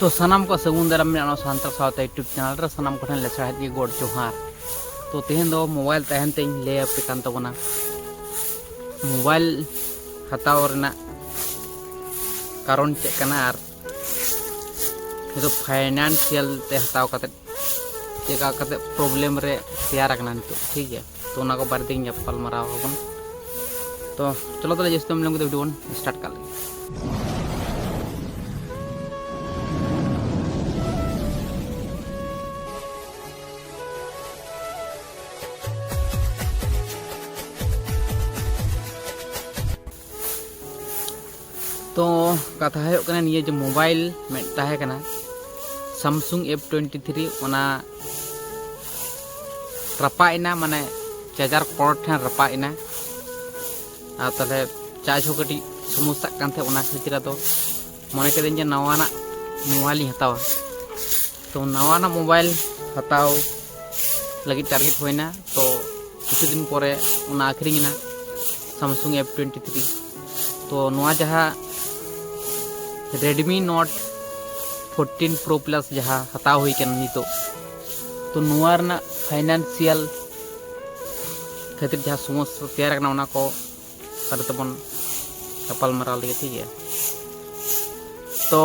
तो सानाम को सगुन दाराम में सानतार सावता यूट्यूब चैनल रे सानाम को ठेन लेसड़ा गे गोड जोहार। तो तेहन दो मोबाइल तहन ते ले पे कान तबना मोबाइल हताव रना कारण चेक कना आर तो फाइनेंशियल ते हताव कते चेका कते प्रॉब्लम रे तैयार करना नितो ठीक है। तो ना को बारे ते गपाल माराव हबन। तो चलो तो जैसे हम लोग वीडियो बन स्टार्ट कर लेंगे। तो कथा है निये जो मोबाइल में ताहे कना सैमसंग F23 ओना रपाइना माने चार्जर कॉर्ड ठन रपाइना आ तले चार्ज हो कटी समस्या कांथे ओना खातिर तो मने कदें जे नवाना मोबाइल हतावा। तो नवाना मोबाइल हताव लगी टारगेट होइना। तो किछु दिन परे ओना आखरिंगना सैमसंग F23। तो नवा जहा रेडमी नोट 14 प्रो प्लस जहाँ हताव हुई के नितो तो नुआ रना फाइनेंशियल खातिर जहाँ समस्या तैयार करना उना को करे तबन गपाल माराव लगे ठीक है। तो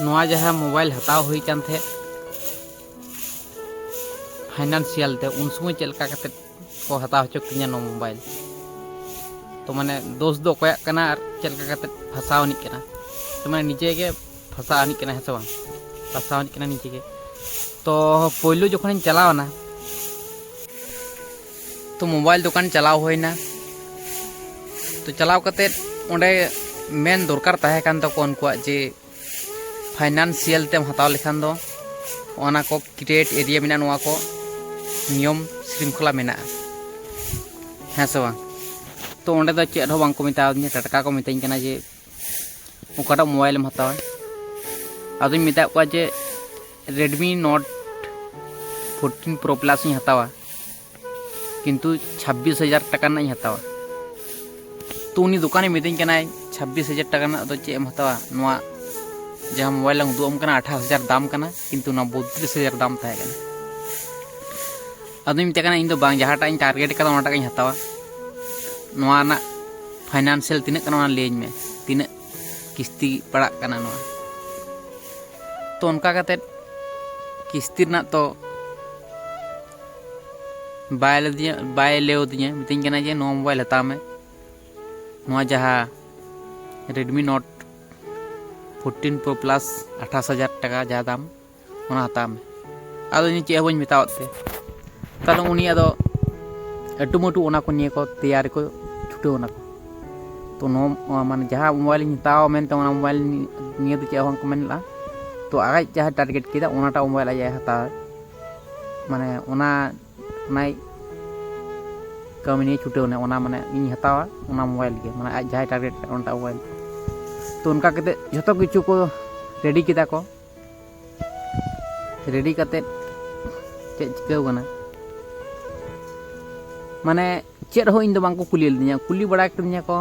नुआ जहाँ मोबाइल हताव हुई कान थे फाइनेंशियल ते उन समय चलका करते को हताव चुक तिया नो मोबाइल। तो माने दोष दो कोया कना चलका करते फसाव नि कना तो माने नीचे के फसा नि कना है सब फसाव नि कना नीचे के। तो पहलू जखन चलावना तो मोबाइल दुकान चलाव होइना। तो चलाव करते ओंडे मेन दरकार ताहे कान तो कोन को जे फाइनेंशियल तेम हताव लेखान दो ओना को क्रेडिट एरिया मेना नोआ को नियम श्रृंखला मेना है सब। तो ओंडे दो चेद हो बांग को मिता दिया टटका को मिताई कना जे ओकाटा मोबाइल में हतावा आदि मिता को जे रेडमी नोट 14 प्रो प्लस ही हतावा किंतु 26,000 टका ना हतावा। तो उनी दुकाने मिताई कना 26,000 टका ना तो चे एम हतावा नोआ जहां मोबाइल लंग दुम कना 28,000 दाम कना किंतु ना 32,000 दाम थाहे कना। आदि मिता कना इन दो बांग जहाटा इन टारगेट कदा ओना टका हतावा नोआ ना फाइनेंशियल तिना कना लेज में तिना किस्ती पड़ा कना नोआ। तो उनका कते किस्ती ना तो बाय लेओ दिया मितिन कना जे नो मोबाइल हता में नोआ जहा रेडमी नोट 14 प्रो प्लस 28,000 टका जहा दाम ओना हता में आदो नि चे बन मितावते तालो उनी आदो अटुमटु ओना को निये को तैयार को छुटे ओना को। तो नो माने जहाँ मोबाइल हताव मेनते ओना मोबाइल निये तो चे हन को मेनला तो आगे जहाँ टारगेट किदा ओनाटा मोबाइल आय हताव माने ओनाई कमी निये छुटे ओना माने इन हतावा ओना मोबाइल के माने आज जहाँ टारगेट ओनाटा मोबाइल। तो उनका कते जतो किछु को रेडी किदा को रेडी कते चे चिकाव गना माने चेद हो इन दो बांग को कुली दिया कुली बड़ा करदिया को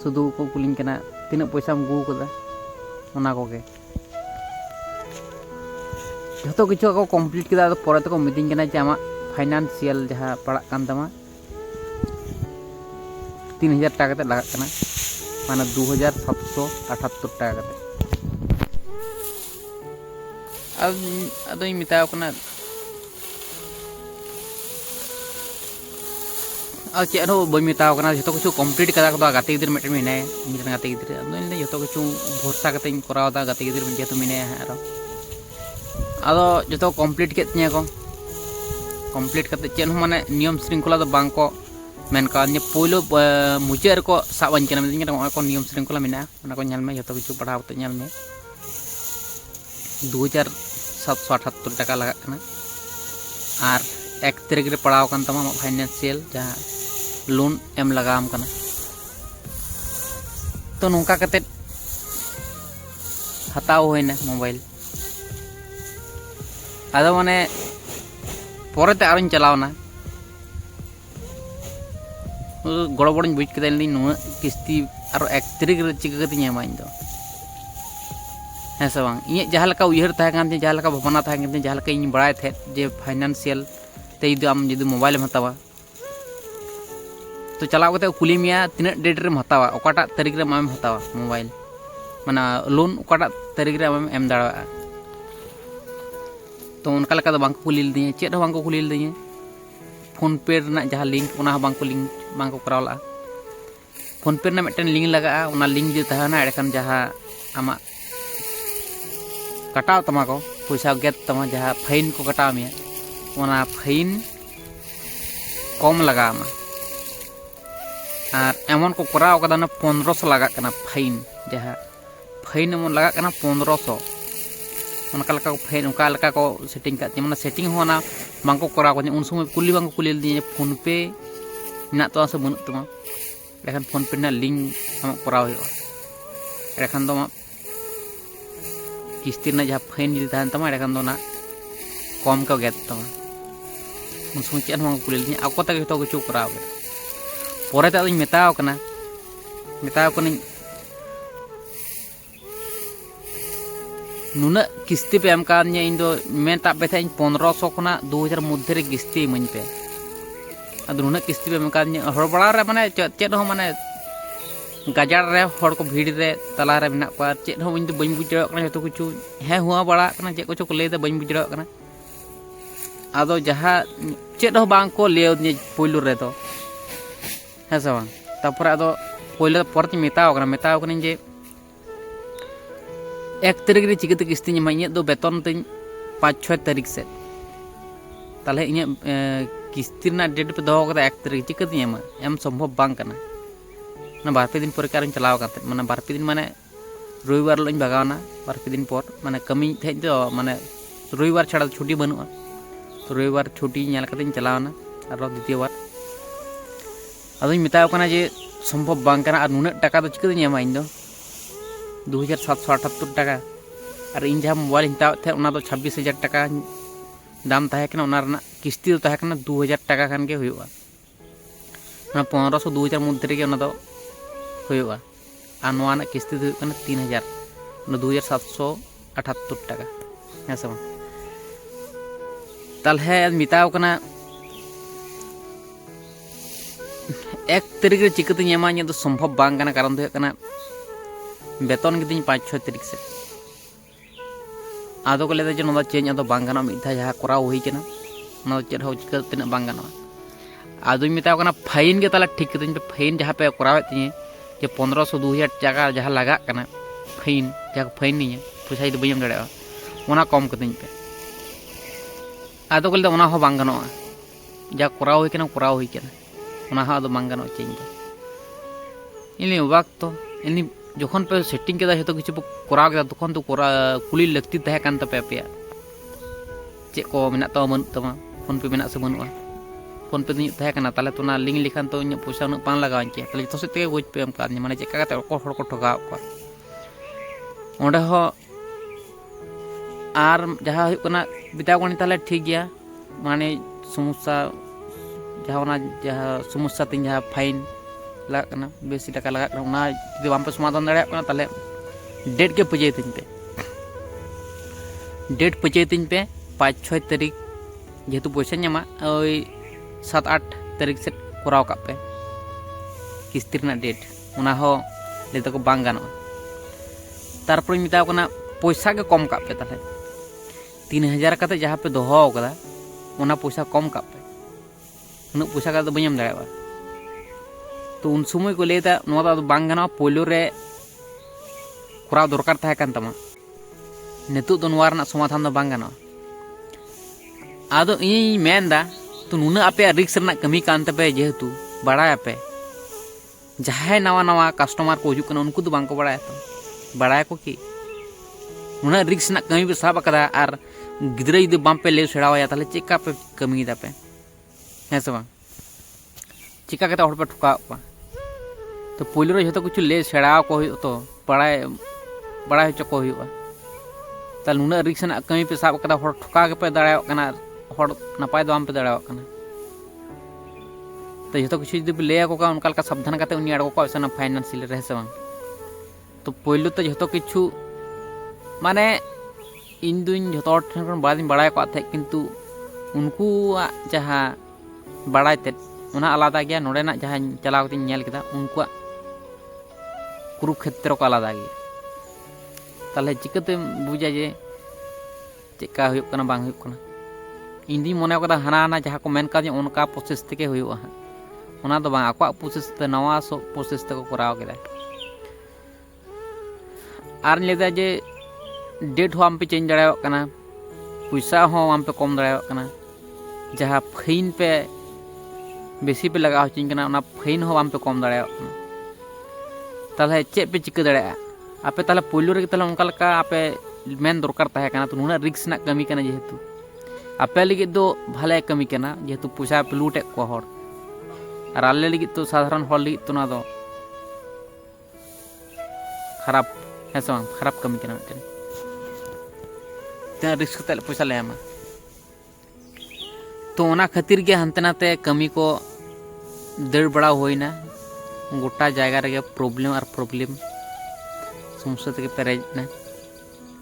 सुदु को कुलिन कना तिना पैसा गु कदा ओना को के जतो किछु को कंप्लीट किदा तो परे तो मिटिंग कना जे आमा फाइनेंशियल जहां पड़ा कान तमा 3,000 टाका ते लागत कना माने 2,778 टाका कते। अब इन मिताव कना और चेद हो बई मिताव कना जतो किछु कंप्लीट कदा को गाते गिदर मेटे मिने मिटन गाते गिदर अदो जतो किछु भरोसा कते कराव दा गाते गिदर जेतो मिने आरो आदो जतो कंप्लीट के तिया को कंप्लीट करते चेन माने नियम श्रृंखला तो बांग को मेन का ने पोलो मुचे रे को साबान केना मिदिन को नियम श्रृंखला मिना ओना को ñal में जतो किछु पढ़ाव तो ñal में 2,778 टाका लगा कना आर 1 तारीख रे पढ़ाव कान तमा फाइनेंशियल जहां लोन एम लगाम कना। तो नोंका कते हताव होइना मोबाइल आदो माने परेते आरों चलावना गड़बड़ बुझ के नुआ किस्ती और 1 तारीख चिकाते एमा इन हाँ से बांग इन जहाँ लेका उयहर तहन जहाँ लेका भावना तहन जहाँ लेका इन बड़ाय थे जे फाइनेंशियल ते आम जुदी मोबाइल हतावा तो चलाव कते कुली मिया तीना डेट रेम हतावा ओकाटा तारीख रे आम हतावा मोबाइल माना लोन ओकाटा तारीख रे आम एम दाड़ा तो उनका लेका बांग कुली लदिए चेद बांग को कुली लदिए फोन पे रना जहाँ लिंक उना बांग को लिंक बांग को कराव ला फोन पे रना मिटन लिंक लगा उना लिंक जो तहना एडखान जहाँ आमा कटाव तमा को पैसा गेट तमा जहाँ फाइन को कटाव मिया उना फाइन कम लगा आमा और एमन को कराव कदा ना 1500 लगा कना फाइन जहाँ फाइन एमन लगा कना 1500 उनका लका फाइन उनका लका को सेटिंग का जेमन सेटिंग होना बांको कराव को उन समय कुली बांको कुली दिए फोन पे ना तो से बनु तमा एखान फोन पे ना लिंक हम कराव हो एखान तो किस्ती ना जहाँ फाइन जुदी तहन तमा एखान तो ना कम का गेट तमा उन समय चेद बांको कुली दिए आको तक जतो किछु कराव परे तक मेताव कना नुना किस्ती पे एम का इन मेन ताब पे थे 1500 खुना 2000 मध्य रे किस्ती इमानी पे अब नुना किस्ती पे एम का हर बड़ा रे माने चेद हो माने गाजार रे हर को भीड़ रे तला रे मेना को चेद हो इन तो बइन बुझ दड़ा जतो किछु हे हुआ बड़ा कना जे को ले बइन बुझ दड़ा कना आदो जहाँ चेद हो बांग को ले पहिलो रे तो हाँ से बांग तापर आदो पहिलो परती मेताव जे 1 तारीख रे चिकाते किस्ती इन दो बेतन तीन 5-6 तारीख से ताले इन किस्ती ना डेट पे दो 1 तारीख चिकाते एम संभव बांग कना ना 2-3 दिन पर कार चलाव करते माने 2-3 दिन माने रविवार लोñ भगावना 2-3 दिन पर माने कमी थे जो माने रविवार छाड़ा छुट्टी बनुआ तो रविवार छुट्टी नेल कते चलावना और द्वितीय बार अदुñ मेताव कना जे संभव बांग कना और नुना टाका तो चिकाते एमा इन दो 2778 टाका और इन जहाँ मोबाइल हताव थे 26,000 टाका दाम तहकना किस्ती तो 2000 टाका खान के हुआ 1500 2000 मध्य रे हुआ और नवा किस्ती तो 3000 2778 टाका हाँ से ताले मेताव कना 1 तारीख रे चिकाते एमा इन संभव बांग कना कारण तो कना बेतन गिदिन 5-6 तारीख से आदो को लेदा जे नोदा चेंज आदो बांग गाना मिथा जहाँ कराव हुई कना ना चेद हो चिका तिना बांग गाना आदो मेताव कना फाइन के ताला ठीक कतिन पे फाइन जहाँ पे करावे तिए जे 1500 2000 टाका जहाँ लगा कना फाइन जहाँ फाइन नहीं पैसा तो बयम दड़ा ओना कम कतिन पे आदो को लेदा ओना हो बांग गाना जहाँ कराव हुई कना ओना हो आदो बांग गाना चेंज इनी वक्त तो इनी जोखन पे सेटिंग के जो किसी कराव के तखन तो कुली लगती तहकान तपे पे चे को मेना तो मन तमा फोन पे मेना से बनुआ फोन पे दिन तहकाना ताले तो ना लिंक लिखान तो इन पैसा उन पान लगाव के ताले तो से गोज पे एम का माने चेका काते को हर को ठगाव को ओंडे हो आर जहाँ हुकना बिताव गनी ताले ठीक गया माने समस्या जहाँ समस्या तीन जहाँ फाइन लगा बेसी टाका लगा जो बाम पे समाधान दाड़ा ताले डेट के पचे तीन पे डेट पचे तीन पे 5-6 तारीख जेहेतु पैसा नामा ओई 7-8 तारीख से कराव का पे किस्ती रना डेट उना हो ले तो बांग गानो तारपर मेताव कना पैसा के कम का पे ताले 3000 काते जहाँ पे दोहो कदा उना पैसा कम का पे उन पैसा का तो बयम दाड़ा तो उन समय को लेता नोदा बांग गाना पोलो रे कराव दरकार तहे कान तमा नितु तो नोवा रना समाधान तो बांग गाना आदो इन मेनदा तो नुना आपे रिक्स रना कमी कान तपे जेहेतु बड़ाय पे जहां नवा नवा कस्टमर को हुजू कना उनको तो बांग को बड़ाय तो बड़ाय को कि नुना रिक्स ना कमी पे साब कदा और गिदरे यदि बाम पे ले सेड़ावा ताले चेका पे कमी दा पे है से बांग चिका के हड़ पे ठुका तो पोलो रे जो कुछ ले सेड़ा को तो बड़ा चको ताल नुना रिक्स ना कमी पे साब कदा हड़ ठुका के पे दाड़ा कना हड़ नपाय दाम पे दाड़ा कना तो जो किसी जुदी पे लैया को उनका सावधान करते उन्नी आड़को को आसेना फाइनेंशियल रे से बांग तो पहिलो तो जो किछु माने इन दुइन जो ठन बड़ा दिन बड़ा को थे किंतु उनको जहाँ बड़ा ते उना आलादा गया नोडेना जहाँ चलाव कते नेल केदा उनको कुरुक्षेत्र को आलादा गया ताले चिकते बुझा जे चेका हुयुक कना बांग हुयुक कना इन दी मने कदा हाना हाना जहाँ को मेन का उनका प्रोसेस तक हुयुआ उना दो बांग आको प्रोसेस ते नवा सो प्रोसेस तक कराव केदा आर लेदा जे डेट हो आम पे चेंज दाड़ा कना पैसा हो आम पे कम दाड़ा कना जहाँ फाइन पे बेसी पे लगा होचिन कना उना फाइन हो आम पे कम दाड़ा कना ताले चे पे चिका दाड़ा आपे ताले पोलो रे ताले उनका लका आपे मेन दरकार ताहे कना तो नुना रिक्स ना कमी कना जेहेतु आपे लगी दो भाले कमी कना जेहेतु पैसा पे लूटे को हर और आले लगी तो साधारण हर लगी तो ना दो खराब है सो खराब कमी कना मिटन ते रिस्क ते पैसा ले आमा तो ओना खातिर के हंते नाते कमी को दड़ बड़ा होइना गोटा जायगा रे प्रॉब्लम और प्रॉब्लम समस्या तक पेरेज ना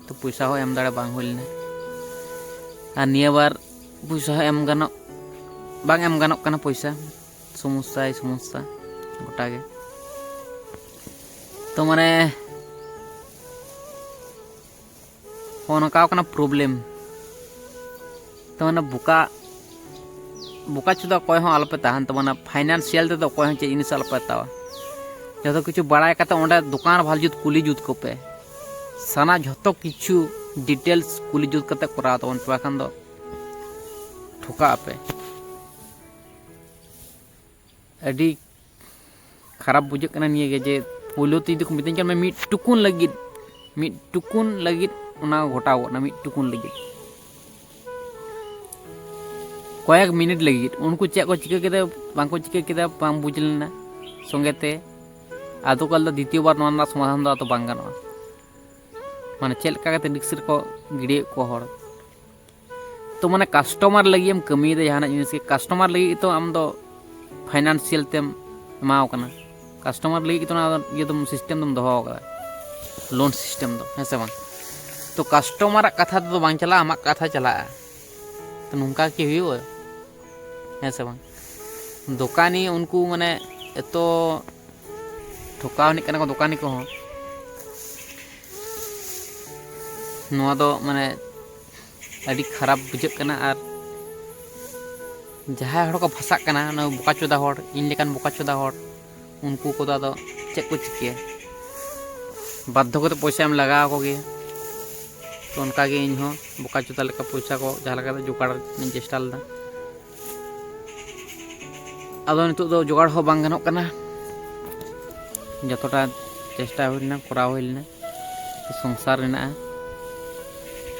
तो पैसा हो एम दाड़ा बांग होइलना आ निया बार पैसा हो एम गानो बांग एम गानो कना पैसा समस्या गोटा के तो माने होनका कना प्रॉब्लम तो माने बुका चुदा कोई हो आलपे तहन तो माने फाइनेंशियल ते कोई हो चे जिनिस आलपे तावा जो किछु बड़ा कते ओंडे दुकान भाल जुत कुली जुत को पे साना जो किछु डिटेल्स कुली जुत कते करा तो उन खान दो ठोका पे अडी खराब बुझे कना निये गे जे पोलो ती दिख मितिन मैं मिट टुकुन लगित उना घटाव ना मिट टुकुन लगित कयेक मिनट लगित उनको चे को चिका केदा बांको चिका केदा बांग बुझलना संगेते आदो कल द्वितीय बार नोना समाधान दो तो बांग गानो माने चेल का कते डिक्सर को गिडे को हर तो माने कस्टमर लगी हम कमी दे जहाना जिनिस के कस्टमर लगी तो आम दो फाइनेंशियल तेम माव कना कस्टमर लगी तो ना ये तुम सिस्टम तुम दोहो कदा लोन सिस्टम दो है से बांग तो कस्टमर कथा तो बांग चला आमा कथा चला तो नुका की हुई है से बांग दुकानी उनको माने एतो ठोकाव नि कना को दुकानी को हो नोआ दो माने अडी खराब बुझे कना और जहाँ हड़ को फंसा कना न बोका चोदा हड़ इन लेकान बोका चोदा हड़ उनको को दो चेक को चिकिया बाध्य को तो पैसा एम लगा को गे तो उनका गे इन हो बोका चोदा लेका पैसा को जहाँ लगा जुगाड़ चेष्टा लदा अदो नितो दो जुगाड़ हो बांग गानोग कना जतटा चेष्टा होइलना कराव होइलना तो संसार रेना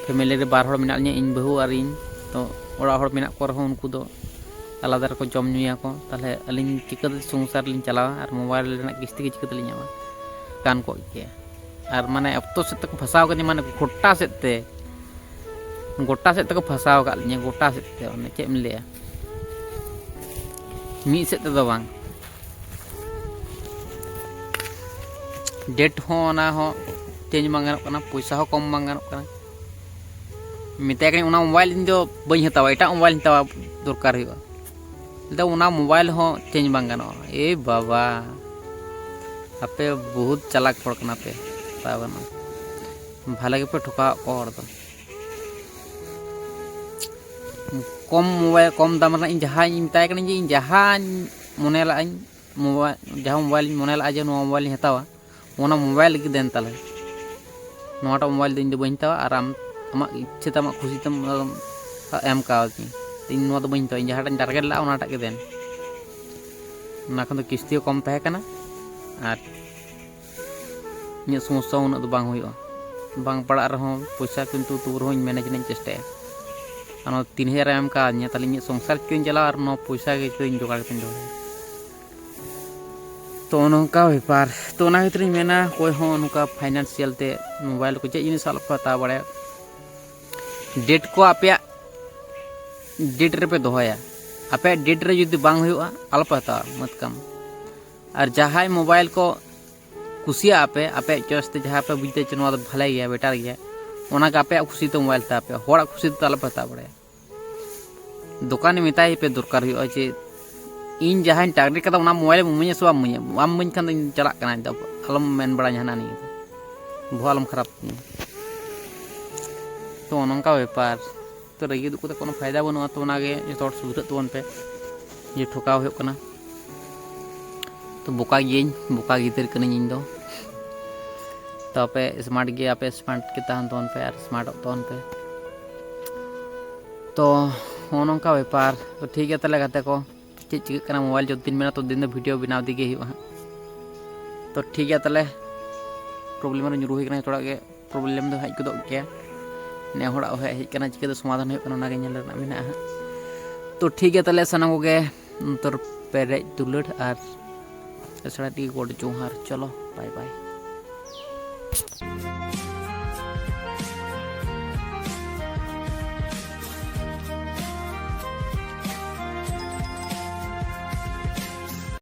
फैमिली रे बार हड़ मेना इन बहु और इन तो ओड़ा हड़ मेना को रहो उनको दो आलादा को जम नुया को ताले अलिन चिकाते संसार लिन चलावा और मोबाइल रेना किस्ती के चिकाते लिन कान को के और माने अब तो सेत को फसाव के माने गोटा सेत को फसाव का लिन गोटा सेत ने चेम लेया मी सेत दो बांग डेट हो ना हो चेंज मांगनो कना पैसा हो कम मांगनो कना मिते कनी उना मोबाइल इन दो बई हतावा एटा मोबाइल हतावा दरकार हुआ तो उना मोबाइल हो चेंज बांगनो ए बाबा आपे बहुत चालाक पड़ कना पे पावना भाले के पे ठोका को हर दो कम मोबाइल कम दाम इन जहां मिताय कनी जे इन जहां मोनेला मोबाइल जहां मोबाइल मोनेला जे नो मोबाइल हतावा ओना मोबाइल की देन ताले नोटा मोबाइल दिन दो बई हतावा आराम आमा इच्छा तमा खुशी तम एम कावती इन नो दो बई तो इन जहां टारगेट ला ओनाटा के देन ना खन तो किस्ती कम तहे कना और इन समस्या उन दो बांग होयो बांग पड़ा रहो पैसा किंतु तुर हो मैनेज ने चेष्टा अनो 3000 एम का nya ताली इन संसार किन चला और नो पैसा के किन जोगाड़ किन दो तो नौका व्यापार तो ना भीतर मेना कोई हो नौका फाइनेंशियल ते मोबाइल को जे जिनिस आलो पता बड़े डेट को आपे डेट रे पे दोहया आपे डेट रे जुदी बांग हुआ आलपे हतावा मत कम और जहां मोबाइल को कुसिया आपे चॉइस ते जहां पे बुझते चनो भले गया बेटर गया ओना का आपे खुशी तो मोबाइल तापे होड़ा खुशी तो आलपे हता बड़े दुकान मिताई पे दरकार हुआ जे इन जहां टारगेट कदा ओना मोबाइल मुझे सब मुझे खान चला आलम मेन बड़ा हाना नहीं भोलम खराब तो नौका बेपार तो रही दुख को फायदा बनूआ तो जो सुधर तबन पे ये ठोकाव होना तो बोका बोका गिदर इन तो आपे स्मार्ट गे आपे स्मार्ट के तहन तबन पे और स्मार्ट तबन पे तो नौका बेपार तो ठीक है तले गाते को चेक चिका मोबाइल जो दिन मेरा तो दिन वीडियो बनाव दिगे तो ठीक है तले प्रॉब्लम ᱧᱩᱨᱩ ᱦᱩᱭ ᱠᱟᱱᱟ ᱛᱷᱚᱲᱟ ᱜᱮ प्रॉब्लम ᱫᱚ ᱦᱮᱡ ᱜᱚᱫᱚᱜ ᱜᱮᱭᱟ ᱱᱮ ᱦᱚᱲᱟᱜ ᱦᱮᱡ ᱠᱟᱱᱟ ᱪᱤᱠᱟᱹ ᱫᱚ ᱥᱚᱢᱟᱫᱷᱟᱱ ᱦᱩᱭᱩᱜ ᱠᱟᱱᱟ ᱚᱱᱟ ᱜᱮ ᱧᱮᱞ ᱨᱮᱱᱟᱜ ᱢᱮᱱᱟᱜᱼᱟ तो ठीक है तले सना को गे तर पेरेज दुलड़ और एसड़ा टी गोड जोहार चलो बाय बाय।